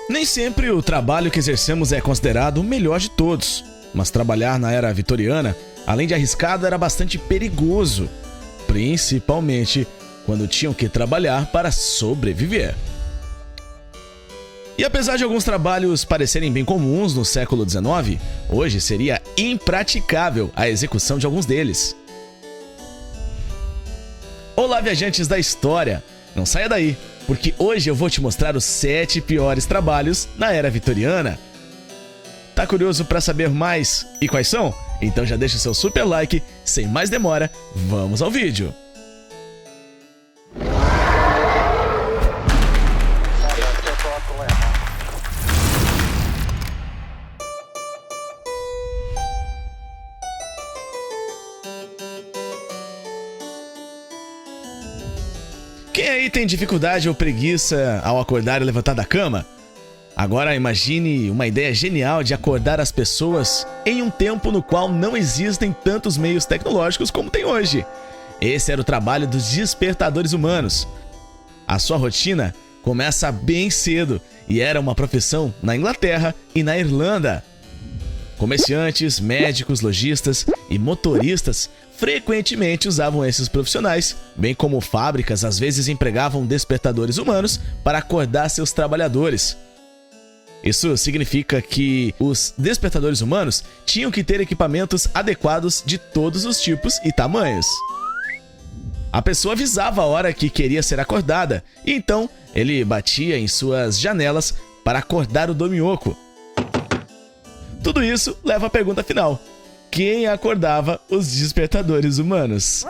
Nem sempre o trabalho que exercemos é considerado o melhor de todos, mas trabalhar na era vitoriana, além de arriscado, era bastante perigoso, principalmente quando tinham que trabalhar para sobreviver. E apesar de alguns trabalhos parecerem bem comuns no século XIX, hoje seria impraticável a execução de alguns deles. Olá, viajantes da história! Não saia daí, porque hoje eu vou te mostrar os 7 piores trabalhos na era vitoriana. Tá curioso para saber mais e quais são? Então já deixa o seu super like, sem mais demora, vamos ao vídeo! Quem aí tem dificuldade ou preguiça ao acordar e levantar da cama? Agora imagine uma ideia genial de acordar as pessoas em um tempo no qual não existem tantos meios tecnológicos como tem hoje. Esse era o trabalho dos despertadores humanos. A sua rotina começa bem cedo e era uma profissão na Inglaterra e na Irlanda. Comerciantes, médicos, lojistas e motoristas frequentemente usavam esses profissionais, bem como fábricas às vezes empregavam despertadores humanos para acordar seus trabalhadores. Isso significa que os despertadores humanos tinham que ter equipamentos adequados de todos os tipos e tamanhos. A pessoa avisava a hora que queria ser acordada, e então ele batia em suas janelas para acordar o domioco. Tudo isso leva à pergunta final: quem acordava os despertadores humanos?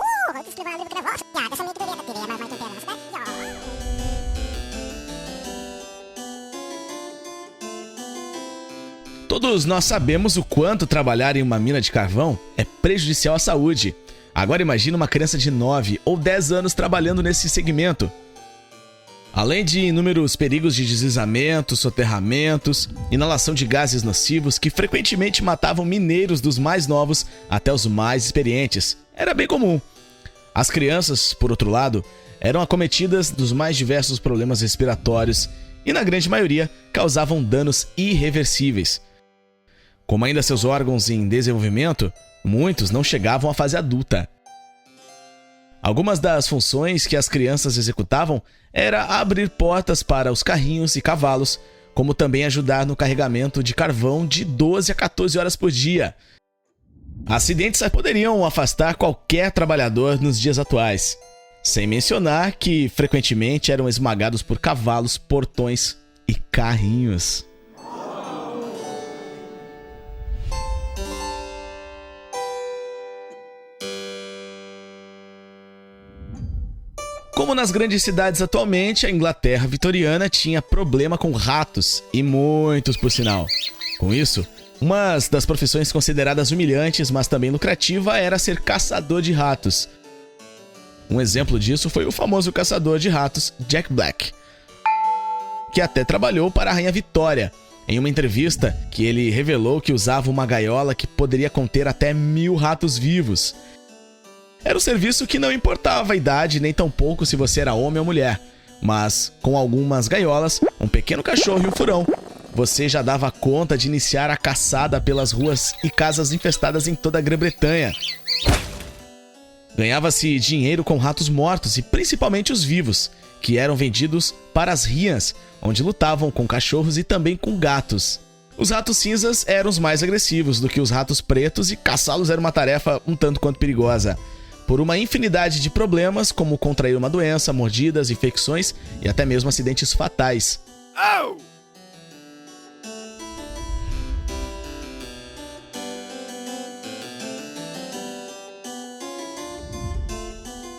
Todos nós sabemos o quanto trabalhar em uma mina de carvão é prejudicial à saúde. Agora imagine uma criança de 9 ou 10 anos trabalhando nesse segmento. Além de inúmeros perigos de deslizamentos, soterramentos, inalação de gases nocivos que frequentemente matavam mineiros dos mais novos até os mais experientes, era bem comum. As crianças, por outro lado, eram acometidas dos mais diversos problemas respiratórios e, na grande maioria, causavam danos irreversíveis. Como ainda seus órgãos em desenvolvimento, muitos não chegavam à fase adulta. Algumas das funções que as crianças executavam era abrir portas para os carrinhos e cavalos, como também ajudar no carregamento de carvão de 12 a 14 horas por dia. Acidentes poderiam afastar qualquer trabalhador nos dias atuais, sem mencionar que frequentemente eram esmagados por cavalos, portões e carrinhos. Como nas grandes cidades atualmente, a Inglaterra vitoriana tinha problema com ratos, e muitos por sinal. Com isso, uma das profissões consideradas humilhantes, mas também lucrativa, era ser caçador de ratos. Um exemplo disso foi o famoso caçador de ratos Jack Black, que até trabalhou para a Rainha Vitória. Em uma entrevista, que ele revelou que usava uma gaiola que poderia conter até 1000 ratos vivos. Era um serviço que não importava a idade, nem tampouco se você era homem ou mulher. Mas, com algumas gaiolas, um pequeno cachorro e um furão, você já dava conta de iniciar a caçada pelas ruas e casas infestadas em toda a Grã-Bretanha. Ganhava-se dinheiro com ratos mortos e principalmente os vivos, que eram vendidos para as rias, onde lutavam com cachorros e também com gatos. Os ratos cinzas eram os mais agressivos do que os ratos pretos e caçá-los era uma tarefa um tanto quanto perigosa, por uma infinidade de problemas, como contrair uma doença, mordidas, infecções e até mesmo acidentes fatais. Oh!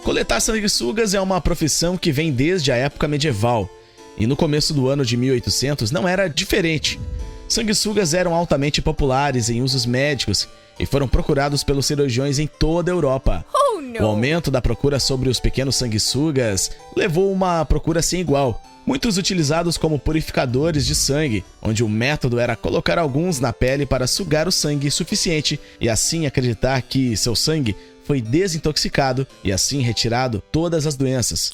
Coletar sanguessugas é uma profissão que vem desde a época medieval, e no começo do ano de 1800 não era diferente. Sanguessugas eram altamente populares em usos médicos e foram procurados pelos cirurgiões em toda a Europa. O aumento da procura sobre os pequenos sanguessugas levou uma procura sem igual, muitos utilizados como purificadores de sangue, onde o método era colocar alguns na pele para sugar o sangue suficiente e assim acreditar que seu sangue foi desintoxicado e assim retirado todas as doenças.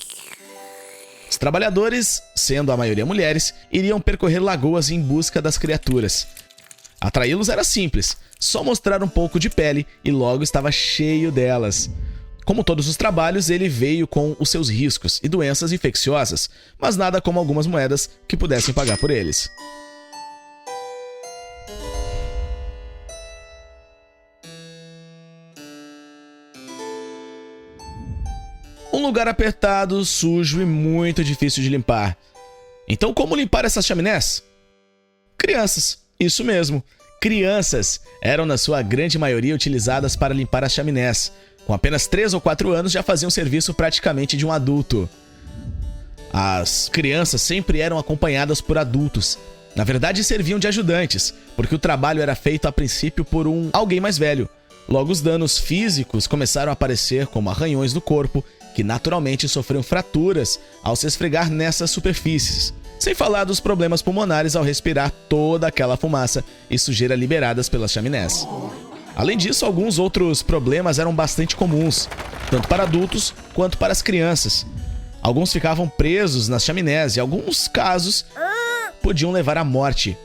Os trabalhadores, sendo a maioria mulheres, iriam percorrer lagoas em busca das criaturas. Atraí-los era simples, só mostrar um pouco de pele e logo estava cheio delas. Como todos os trabalhos, ele veio com os seus riscos e doenças infecciosas, mas nada como algumas moedas que pudessem pagar por eles. Um lugar apertado, sujo e muito difícil de limpar. Então, como limpar essas chaminés? Crianças, isso mesmo. Crianças eram, na sua grande maioria, utilizadas para limpar as chaminés. Com apenas 3 ou 4 anos, já faziam serviço praticamente de um adulto. As crianças sempre eram acompanhadas por adultos. Na verdade, serviam de ajudantes, porque o trabalho era feito a princípio por alguém mais velho. Logo, os danos físicos começaram a aparecer como arranhões no corpo, que naturalmente sofriam fraturas ao se esfregar nessas superfícies. Sem falar dos problemas pulmonares ao respirar toda aquela fumaça e sujeira liberadas pelas chaminés. Além disso, alguns outros problemas eram bastante comuns, tanto para adultos quanto para as crianças. Alguns ficavam presos nas chaminés e alguns casos podiam levar à morte.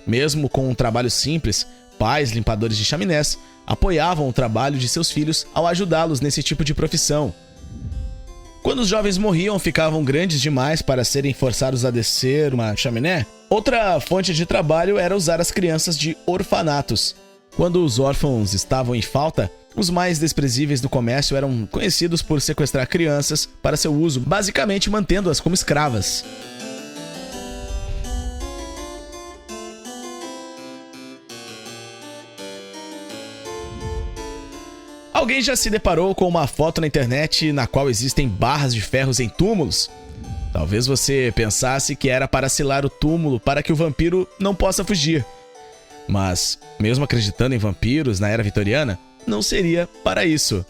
Mesmo com um trabalho simples, pais limpadores de chaminés apoiavam o trabalho de seus filhos ao ajudá-los nesse tipo de profissão. Quando os jovens morriam, ficavam grandes demais para serem forçados a descer uma chaminé. Outra fonte de trabalho era usar as crianças de orfanatos. Quando os órfãos estavam em falta, os mais desprezíveis do comércio eram conhecidos por sequestrar crianças para seu uso, basicamente mantendo-as como escravas. Alguém já se deparou com uma foto na internet na qual existem barras de ferros em túmulos? Talvez você pensasse que era para selar o túmulo para que o vampiro não possa fugir. Mas, mesmo acreditando em vampiros na era vitoriana, não seria para isso.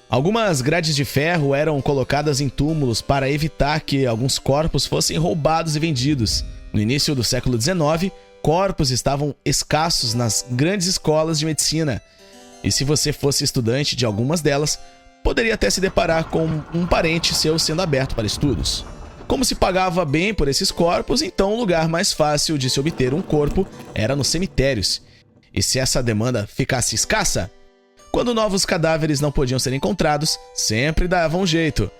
Algumas grades de ferro eram colocadas em túmulos para evitar que alguns corpos fossem roubados e vendidos. No início do século XIX, corpos estavam escassos nas grandes escolas de medicina. E se você fosse estudante de algumas delas, poderia até se deparar com um parente seu sendo aberto para estudos. Como se pagava bem por esses corpos, então o lugar mais fácil de se obter um corpo era nos cemitérios. E se essa demanda ficasse escassa, quando novos cadáveres não podiam ser encontrados, sempre davam um jeito.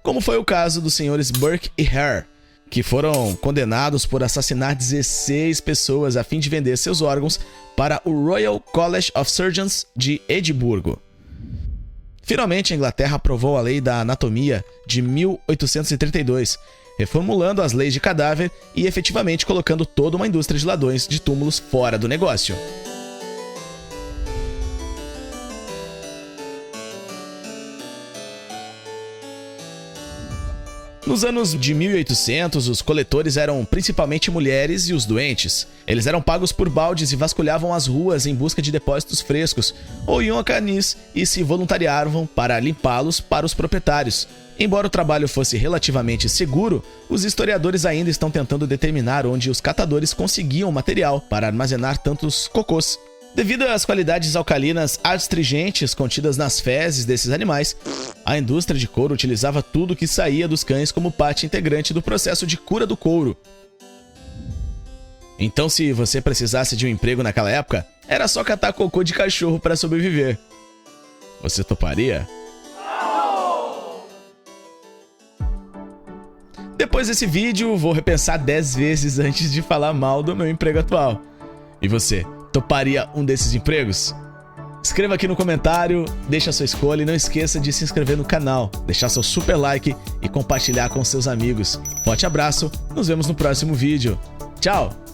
Como foi o caso dos senhores Burke e Hare, que foram condenados por assassinar 16 pessoas a fim de vender seus órgãos para o Royal College of Surgeons de Edimburgo. Finalmente, a Inglaterra aprovou a Lei da Anatomia de 1832, reformulando as leis de cadáver e efetivamente colocando toda uma indústria de ladrões de túmulos fora do negócio. Nos anos de 1800, os coletores eram principalmente mulheres e os doentes. Eles eram pagos por baldes e vasculhavam as ruas em busca de depósitos frescos, ou iam a canis e se voluntariavam para limpá-los para os proprietários. Embora o trabalho fosse relativamente seguro, os historiadores ainda estão tentando determinar onde os catadores conseguiam material para armazenar tantos cocôs. Devido às qualidades alcalinas astringentes contidas nas fezes desses animais, a indústria de couro utilizava tudo que saía dos cães como parte integrante do processo de cura do couro. Então, se você precisasse de um emprego naquela época, era só catar cocô de cachorro para sobreviver. Você toparia? Depois desse vídeo, vou repensar 10 vezes antes de falar mal do meu emprego atual. E você? Toparia um desses empregos? Escreva aqui no comentário, deixa a sua escolha e não esqueça de se inscrever no canal, deixar seu super like e compartilhar com seus amigos. Forte abraço, nos vemos no próximo vídeo. Tchau!